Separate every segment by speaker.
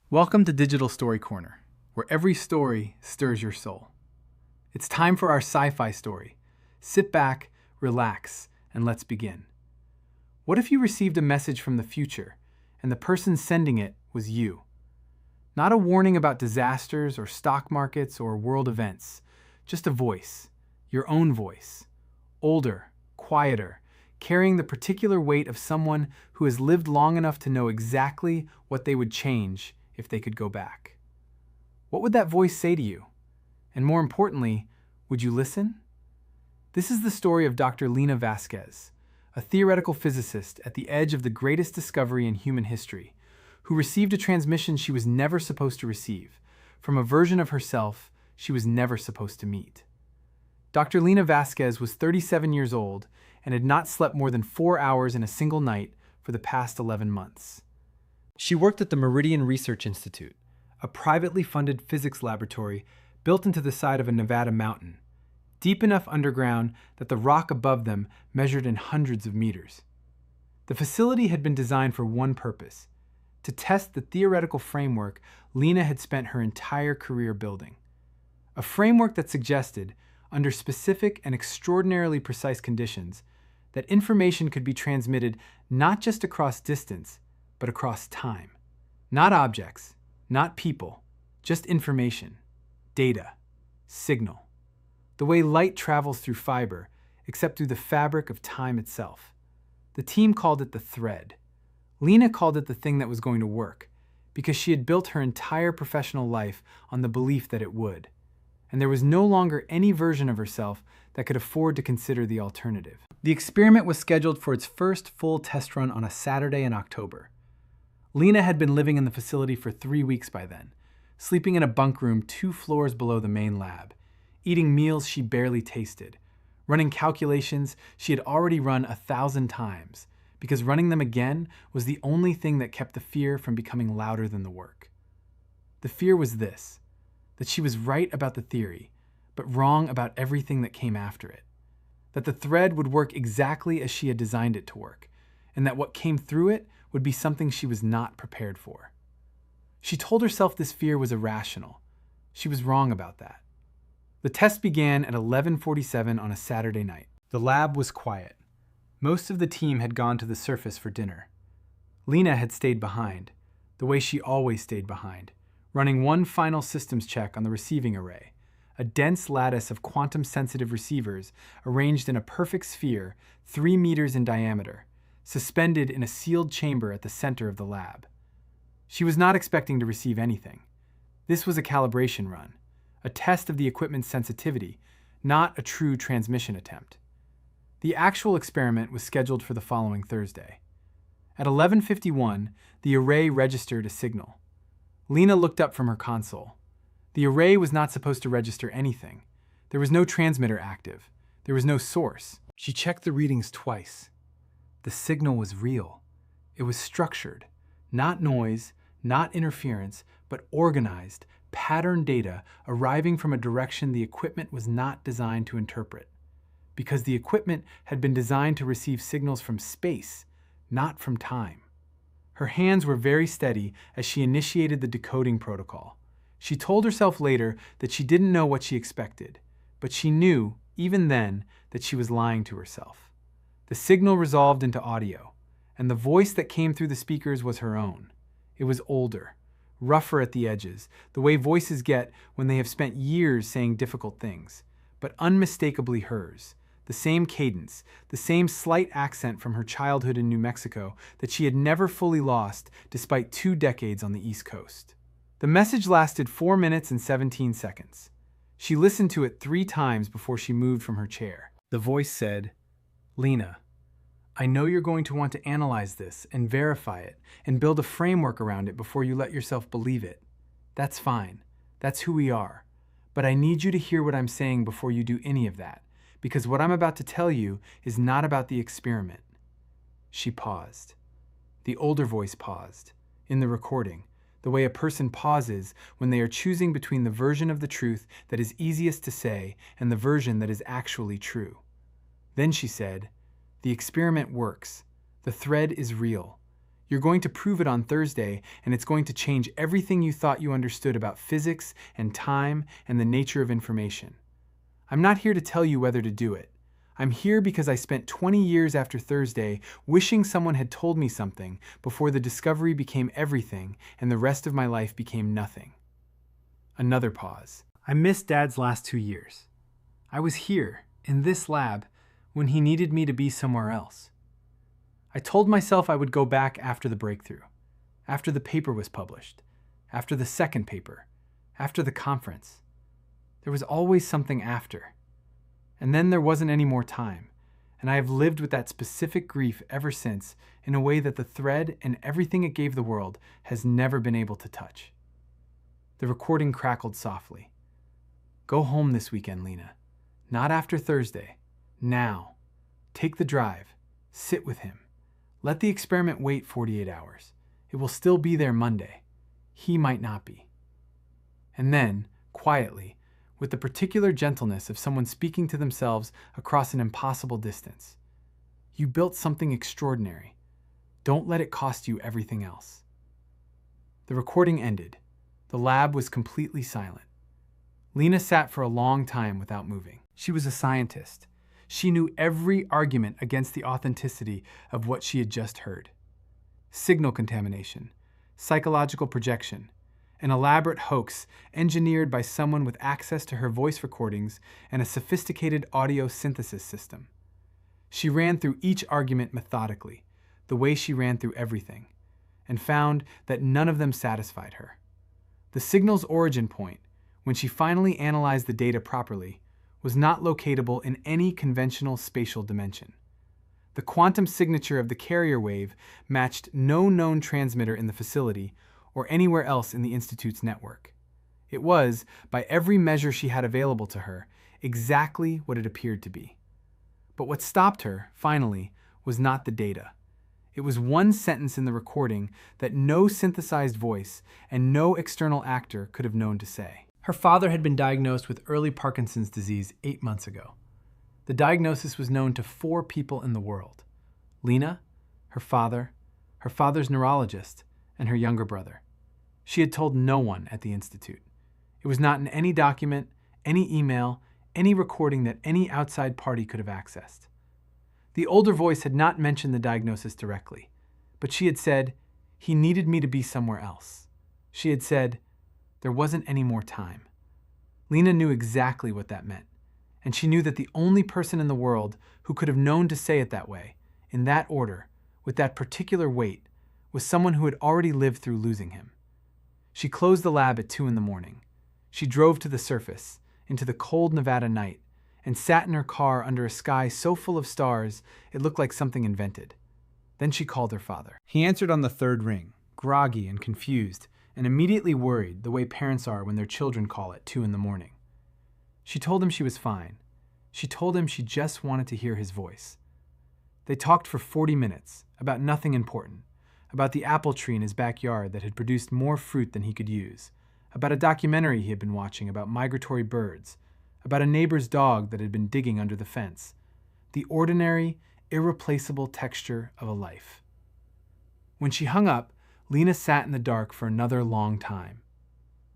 Speaker 1: Welcome to Digital Story Corner, where every story stirs your soul. It's time for our sci-fi story. Sit back, relax, and let's begin. What if you received a message from the future, and the person sending it was you? Not a warning about disasters or stock markets or world events, just a voice, your own voice. Older, quieter, carrying the particular weight of someone who has lived long enough to know exactly what they would change if they could go back. What would that voice say to you? And more importantly, would you listen? This is the story of Dr. Lena Vasquez, a theoretical physicist at the edge of the greatest discovery in human history, who received a transmission she was never supposed to receive, from a version of herself she was never supposed to meet. Dr. Lena Vasquez was 37 years old and had not slept more than 4 hours in a single night for the past 11 months. She worked at the Meridian Research Institute, a privately funded physics laboratory built into the side of a Nevada mountain, deep enough underground that the rock above them measured in hundreds of meters. The facility had been designed for one purpose: to test the theoretical framework Lena had spent her entire career building. A framework that suggested, under specific and extraordinarily precise conditions, that information could be transmitted not just across distance, but across time. Not objects, not people, just information, data, signal. The way light travels through fiber, except through the fabric of time itself. The team called it the thread. Lena called it the thing that was going to work, because she had built her entire professional life on the belief that it would. And there was no longer any version of herself that could afford to consider the alternative. The experiment was scheduled for its first full test run on a Saturday in October. Lena had been living in the facility for 3 weeks by then, sleeping in a bunk room 2 floors below the main lab, eating meals she barely tasted, running calculations she had already run 1,000 times, because running them again was the only thing that kept the fear from becoming louder than the work. The fear was this: that she was right about the theory, but wrong about everything that came after it. That the thread would work exactly as she had designed it to work, and that what came through it would be something she was not prepared for. She told herself this fear was irrational. She was wrong about that. The test began at 11:47 on a Saturday night. The lab was quiet. Most of the team had gone to the surface for dinner. Lena had stayed behind, the way she always stayed behind, running one final systems check on the receiving array, a dense lattice of quantum-sensitive receivers arranged in a perfect sphere 3 meters in diameter, suspended in a sealed chamber at the center of the lab. She was not expecting to receive anything. This was a calibration run, a test of the equipment's sensitivity, not a true transmission attempt. The actual experiment was scheduled for the following Thursday. At 11:51, the array registered a signal. Lena looked up from her console. The array was not supposed to register anything. There was no transmitter active. There was no source. She checked the readings twice. The signal was real. It was structured. Not noise, not interference, but organized, patterned data arriving from a direction the equipment was not designed to interpret. Because the equipment had been designed to receive signals from space, not from time. Her hands were very steady as she initiated the decoding protocol. She told herself later that she didn't know what she expected, but she knew, even then, that she was lying to herself. The signal resolved into audio, and the voice that came through the speakers was her own. It was older, rougher at the edges, the way voices get when they have spent years saying difficult things, but unmistakably hers. The same cadence, the same slight accent from her childhood in New Mexico that she had never fully lost despite 2 decades on the East Coast. The message lasted 4 minutes and 17 seconds. She listened to it 3 times before she moved from her chair. The voice said, "Lena, I know you're going to want to analyze this and verify it and build a framework around it before you let yourself believe it. That's fine. That's who we are. But I need you to hear what I'm saying before you do any of that, because what I'm about to tell you is not about the experiment." She paused. The older voice paused. In the recording, the way a person pauses when they are choosing between the version of the truth that is easiest to say and the version that is actually true. Then she said, "The experiment works. The thread is real. You're going to prove it on Thursday, and it's going to change everything you thought you understood about physics and time and the nature of information. I'm not here to tell you whether to do it. I'm here because I spent 20 years after Thursday wishing someone had told me something before the discovery became everything and the rest of my life became nothing. Another pause. I missed Dad's last 2 years. I was here, in this lab, when he needed me to be somewhere else. I told myself I would go back after the breakthrough, after the paper was published, after the second paper, after the conference. There was always something after. And then there wasn't any more time, and I have lived with that specific grief ever since in a way that the thread and everything it gave the world has never been able to touch. The recording crackled softly. Go home this weekend, Lena. Not after Thursday. Now. Take the drive. Sit with him. Let the experiment wait 48 hours. It will still be there Monday. He might not be. And then, quietly, with the particular gentleness of someone speaking to themselves across an impossible distance, you built something extraordinary. Don't let it cost you everything else. The recording ended. The lab was completely silent. Lena sat for a long time without moving. She was a scientist. She knew every argument against the authenticity of what she had just heard. Signal contamination, psychological projection, an elaborate hoax engineered by someone with access to her voice recordings and a sophisticated audio synthesis system. She ran through each argument methodically, the way she ran through everything, and found that none of them satisfied her. The signal's origin point, when she finally analyzed the data properly, was not locatable in any conventional spatial dimension. The quantum signature of the carrier wave matched no known transmitter in the facility or anywhere else in the Institute's network. It was, by every measure she had available to her, exactly what it appeared to be. But what stopped her, finally, was not the data. It was one sentence in the recording that no synthesized voice and no external actor could have known to say. Her father had been diagnosed with early Parkinson's disease 8 months ago. The diagnosis was known to 4 people in the world: Lena, her father's neurologist, and her younger brother. She had told no one at the Institute. It was not in any document, any email, any recording that any outside party could have accessed. The older voice had not mentioned the diagnosis directly, but she had said, he needed me to be somewhere else. She had said, there wasn't any more time. Lena knew exactly what that meant, and she knew that the only person in the world who could have known to say it that way, in that order, with that particular weight, was someone who had already lived through losing him. She closed the lab at 2 a.m. She drove to the surface, into the cold Nevada night, and sat in her car under a sky so full of stars it looked like something invented. Then she called her father. He answered on the 3rd ring, groggy and confused, and immediately worried the way parents are when their children call at 2 a.m. She told him she was fine. She told him she just wanted to hear his voice. They talked for 40 minutes, about nothing important, about the apple tree in his backyard that had produced more fruit than he could use, about a documentary he had been watching about migratory birds, about a neighbor's dog that had been digging under the fence, the ordinary, irreplaceable texture of a life. When she hung up, Lena sat in the dark for another long time.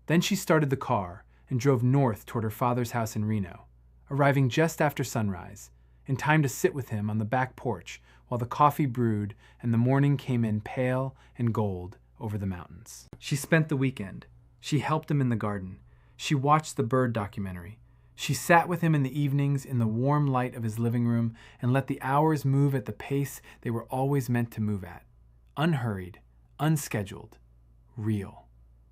Speaker 1: Then she started the car and drove north toward her father's house in Reno, arriving just after sunrise, in time to sit with him on the back porch while the coffee brewed and the morning came in pale and gold over the mountains. She spent the weekend. She helped him in the garden. She watched the bird documentary. She sat with him in the evenings in the warm light of his living room and let the hours move at the pace they were always meant to move at. Unhurried, unscheduled, real.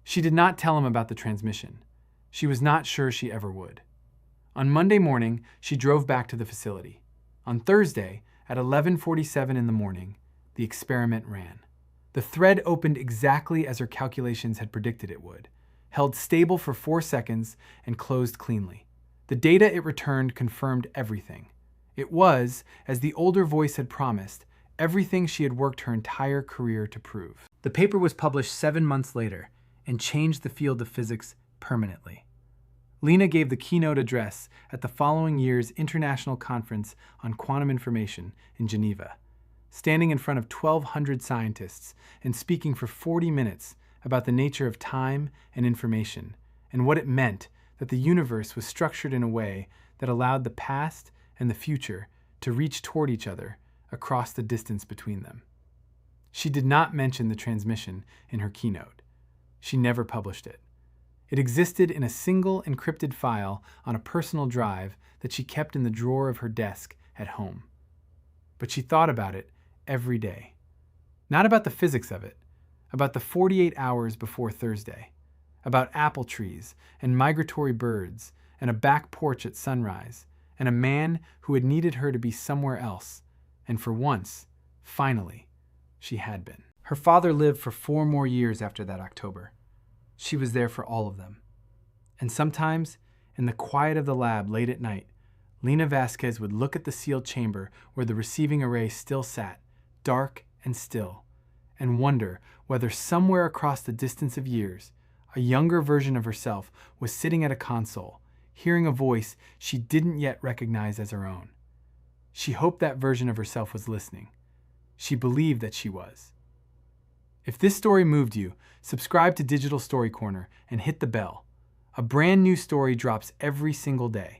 Speaker 1: She did not tell him about the transmission. She was not sure she ever would. On Monday morning, she drove back to the facility. On Thursday, at 11:47 in the morning, the experiment ran. The thread opened exactly as her calculations had predicted it would, held stable for 4 seconds, and closed cleanly. The data it returned confirmed everything. It was, as the older voice had promised, everything she had worked her entire career to prove. The paper was published 7 months later and changed the field of physics permanently. Lena gave the keynote address at the following year's International Conference on Quantum Information in Geneva. standing in front of 1,200 scientists and speaking for 40 minutes about the nature of time and information, and what it meant that the universe was structured in a way that allowed the past and the future to reach toward each other across the distance between them. She did not mention the transmission in her keynote. She never published it. It existed in a single encrypted file on a personal drive that she kept in the drawer of her desk at home. But she thought about it every day. Not about the physics of it, about the 48 hours before Thursday, about apple trees and migratory birds and a back porch at sunrise, and a man who had needed her to be somewhere else, and for once, finally, she had been. Her father lived for 4 more years after that October. She was there for all of them. And sometimes, in the quiet of the lab late at night, Lena Vasquez would look at the sealed chamber where the receiving array still sat, dark and still, and wonder whether somewhere across the distance of years, a younger version of herself was sitting at a console, hearing a voice she didn't yet recognize as her own. She hoped that version of herself was listening. She believed that she was. If this story moved you, subscribe to Digital Story Corner and hit the bell. A brand new story drops every single day.